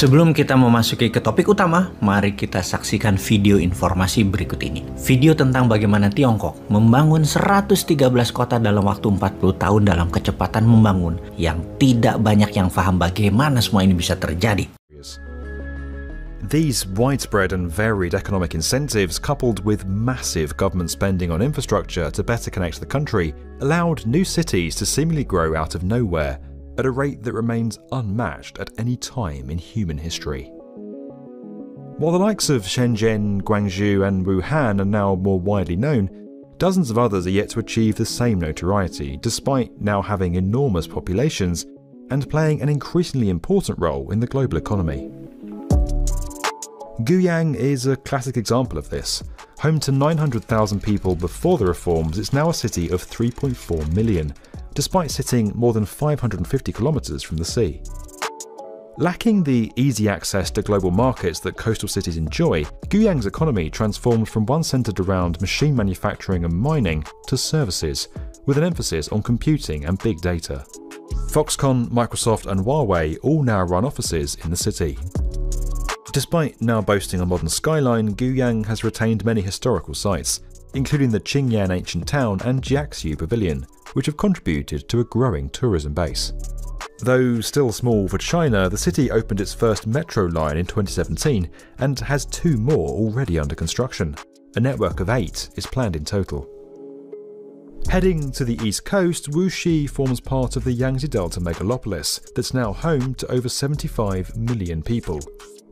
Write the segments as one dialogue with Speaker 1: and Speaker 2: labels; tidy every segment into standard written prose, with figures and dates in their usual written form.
Speaker 1: Sebelum kita memasuki ke topik utama, mari kita saksikan video informasi berikut ini. Video tentang bagaimana Tiongkok membangun 113 kota dalam waktu 40 tahun dalam kecepatan membangun yang tidak banyak yang paham bagaimana semua ini bisa terjadi.
Speaker 2: These widespread and varied economic incentives, coupled with massive government spending on infrastructure to better connect the country, allowed new cities to seemingly grow out of nowhere at a rate that remains unmatched at any time in human history. While the likes of Shenzhen, Guangzhou and Wuhan are now more widely known, dozens of others are yet to achieve the same notoriety, despite now having enormous populations and playing an increasingly important role in the global economy. Guiyang is a classic example of this. Home to 900,000 people before the reforms, it's now a city of 3.4 million, despite sitting more than 550 kilometers from the sea. Lacking the easy access to global markets that coastal cities enjoy, Guiyang's economy transformed from one centered around machine manufacturing and mining to services, with an emphasis on computing and big data. Foxconn, Microsoft and Huawei all now run offices in the city. Despite now boasting a modern skyline, Guiyang has retained many historical sites, including the Qingyan ancient town and Jiaxiu Pavilion, which have contributed to a growing tourism base. Though still small for China, the city opened its first metro line in 2017 and has 2 more already under construction. A network of 8 is planned in total. Heading to the east coast, Wuxi forms part of the Yangtze Delta megalopolis that's now home to over 75 million people.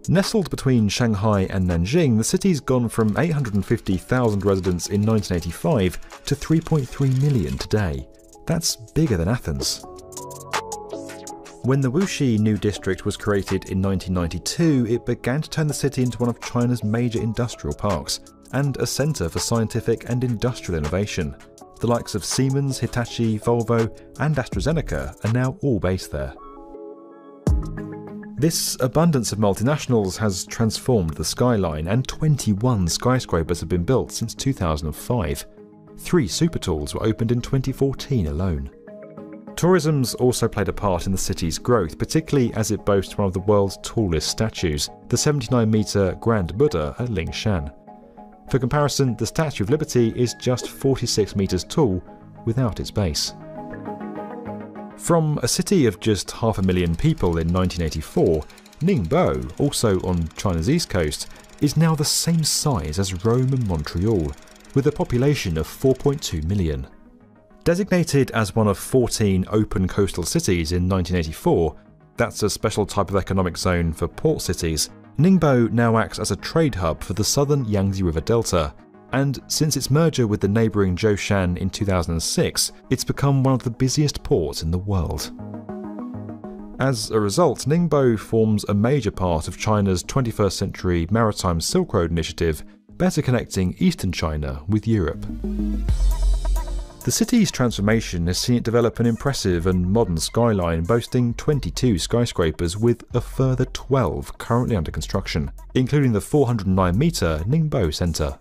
Speaker 2: Nestled between Shanghai and Nanjing, the city's gone from 850,000 residents in 1985 to 3.3 million today. That's bigger than Athens. When the Wuxi New District was created in 1992, it began to turn the city into one of China's major industrial parks and a centre for scientific and industrial innovation. The likes of Siemens, Hitachi, Volvo and AstraZeneca are now all based there. This abundance of multinationals has transformed the skyline, and 21 skyscrapers have been built since 2005. 3 supertalls were opened in 2014 alone. Tourism's also played a part in the city's growth, particularly as it boasts one of the world's tallest statues, the 79-metre Grand Buddha at Lingshan. For comparison, the Statue of Liberty is just 46 metres tall without its base. From a city of just 500,000 people in 1984, Ningbo, also on China's east coast, is now the same size as Rome and Montreal, with a population of 4.2 million. Designated as one of 14 open coastal cities in 1984, that's a special type of economic zone for port cities, Ningbo now acts as a trade hub for the southern Yangtze River Delta, and since its merger with the neighbouring Zhoushan in 2006, it's become one of the busiest ports in the world. As a result, Ningbo forms a major part of China's 21st century maritime Silk Road initiative, better connecting eastern China with Europe. The city's transformation has seen it develop an impressive and modern skyline boasting 22 skyscrapers with a further 12 currently under construction, including the 409-metre Ningbo Center.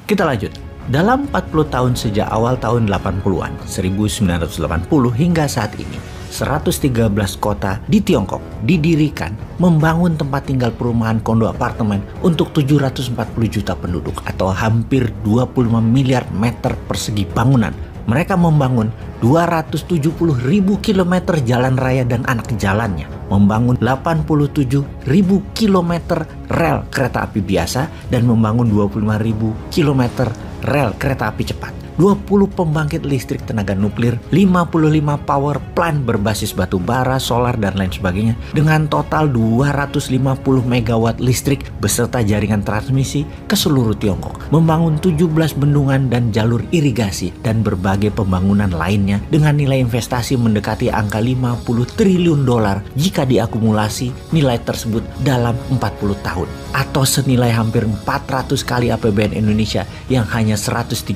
Speaker 1: Kita lanjut. Dalam 40 tahun sejak awal tahun 80-an, 1980 hingga saat ini, 113 kota di Tiongkok didirikan membangun tempat tinggal perumahan kondo apartemen untuk 740 juta penduduk atau hampir 25 miliar meter persegi bangunan. Mereka membangun 270.000 kilometer jalan raya dan anak jalannya, membangun 87.000 kilometer rel kereta api biasa, dan membangun 25.000 kilometer rel kereta api cepat. 20 pembangkit listrik tenaga nuklir, 55 power plant berbasis batu bara, solar, dan lain sebagainya, dengan total 250 megawatt listrik beserta jaringan transmisi ke seluruh Tiongkok, membangun 17 bendungan dan jalur irigasi, dan berbagai pembangunan lainnya dengan nilai investasi mendekati angka 50 triliun dolar jika diakumulasi nilai tersebut dalam 40 tahun, atau senilai hampir 400 kali APBN Indonesia yang hanya 130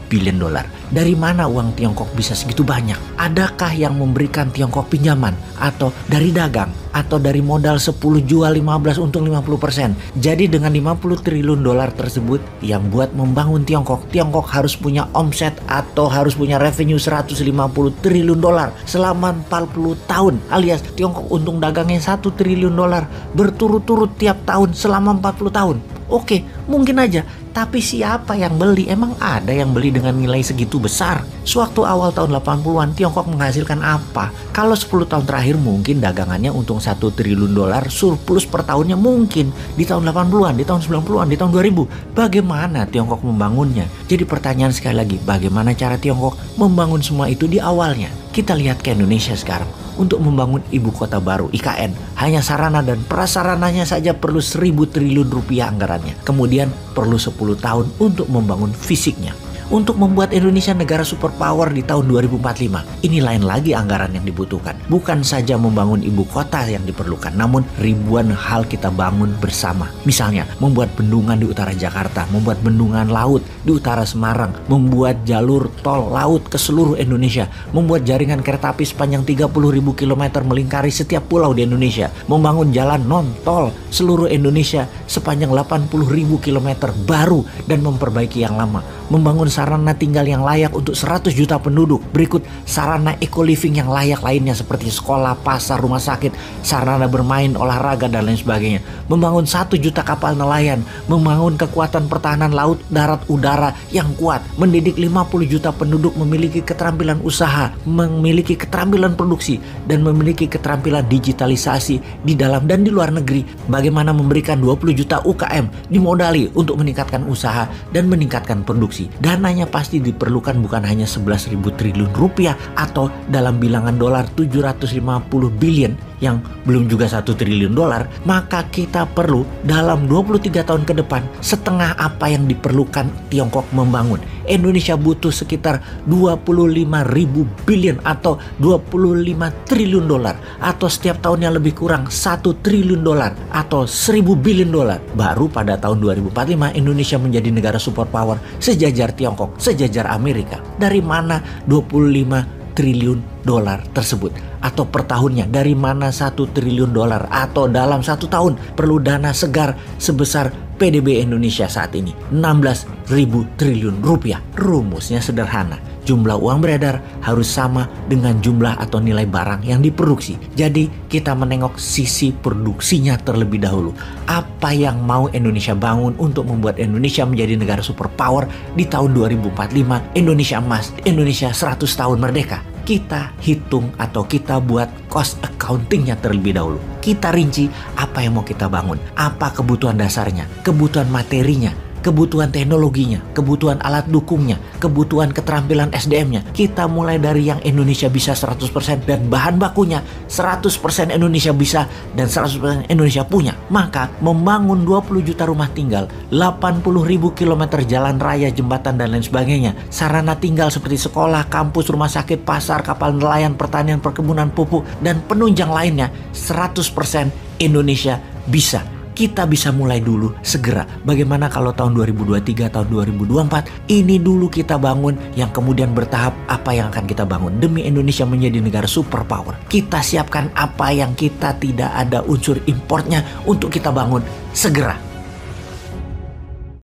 Speaker 1: bilion billion dolar. Dari mana uang Tiongkok bisa segitu banyak? Adakah yang memberikan Tiongkok pinjaman? Atau dari dagang? Atau dari modal 10 jual 15 untung 50%? Jadi dengan 50 triliun dolar tersebut yang buat membangun Tiongkok harus punya omset atau harus punya revenue 150 triliun dolar selama 40 tahun, alias Tiongkok untung dagangnya 1 triliun dolar berturut-turut tiap tahun selama 40 tahun. Oke, mungkin aja. Tapi siapa yang beli? Emang ada yang beli dengan nilai segitu besar? Sewaktu awal tahun 80-an, Tiongkok menghasilkan apa? Kalau 10 tahun terakhir mungkin dagangannya untung 1 triliun dolar, surplus per tahunnya mungkin di tahun 80-an, di tahun 90-an, di tahun 2000. Bagaimana Tiongkok membangunnya? Jadi pertanyaan sekali lagi, bagaimana cara Tiongkok membangun semua itu di awalnya? Kita lihat ke Indonesia sekarang. Untuk membangun ibu kota baru, IKN, hanya sarana dan prasarananya saja perlu 1.000 triliun rupiah anggarannya. Kemudian perlu 10 tahun untuk membangun fisiknya. Untuk membuat Indonesia negara superpower di tahun 2045, ini lain lagi anggaran yang dibutuhkan. Bukan saja membangun ibu kota yang diperlukan, namun ribuan hal kita bangun bersama. Misalnya, membuat bendungan di utara Jakarta, membuat bendungan laut di utara Semarang, membuat jalur tol laut ke seluruh Indonesia, membuat jaringan kereta api sepanjang 30.000 km melingkari setiap pulau di Indonesia, membangun jalan non-tol seluruh Indonesia sepanjang 80.000 km baru dan memperbaiki yang lama, membangun sarana tinggal yang layak untuk 100 juta penduduk. Berikut sarana eco-living yang layak lainnya seperti sekolah, pasar, rumah sakit, sarana bermain, olahraga, dan lain sebagainya. Membangun 1 juta kapal nelayan, membangun kekuatan pertahanan laut, darat, udara yang kuat, mendidik 50 juta penduduk memiliki keterampilan usaha, memiliki keterampilan produksi, dan memiliki keterampilan digitalisasi di dalam dan di luar negeri. Bagaimana memberikan 20 juta UKM dimodali untuk meningkatkan usaha dan meningkatkan produksi. Dananya pasti diperlukan bukan hanya 11.000 triliun rupiah atau dalam bilangan dolar 750 billion yang belum juga 1 triliun dolar, maka kita perlu dalam 23 tahun ke depan setengah apa yang diperlukan Tiongkok membangun. Indonesia butuh sekitar 25.000 billion atau 25 triliun dolar atau setiap tahunnya lebih kurang 1 triliun dolar atau 1.000 billion dolar. Baru pada tahun 2045 Indonesia menjadi negara superpower sejajar Tiongkok, sejajar Amerika. Dari mana 25 triliun dolar tersebut? Atau per tahunnya dari mana 1 triliun dolar? Atau dalam 1 tahun perlu dana segar sebesar PDB Indonesia saat ini 16.000 triliun rupiah. Rumusnya sederhana, jumlah uang beredar harus sama dengan jumlah atau nilai barang yang diproduksi. Jadi kita menengok sisi produksinya terlebih dahulu. Apa yang mau Indonesia bangun untuk membuat Indonesia menjadi negara superpower di tahun 2045, Indonesia emas, Indonesia 100 tahun merdeka. Kita hitung atau kita buat cost accountingnya terlebih dahulu. Kita rinci apa yang mau kita bangun, apa kebutuhan dasarnya, kebutuhan materinya, kebutuhan teknologinya, kebutuhan alat dukungnya, kebutuhan keterampilan SDM-nya. Kita mulai dari yang Indonesia bisa 100% dan bahan bakunya 100% Indonesia bisa dan 100% Indonesia punya. Maka membangun 20 juta rumah tinggal, 80.000 kilometer jalan raya, jembatan, dan lain sebagainya, sarana tinggal seperti sekolah, kampus, rumah sakit, pasar, kapal nelayan, pertanian, perkebunan, pupuk, dan penunjang lainnya, 100% Indonesia bisa. Kita bisa mulai dulu segera. Bagaimana kalau tahun 2023, tahun 2024 ini dulu kita bangun, yang kemudian bertahap apa yang akan kita bangun demi Indonesia menjadi negara superpower. Kita siapkan apa yang kita tidak ada unsur importnya untuk kita bangun segera.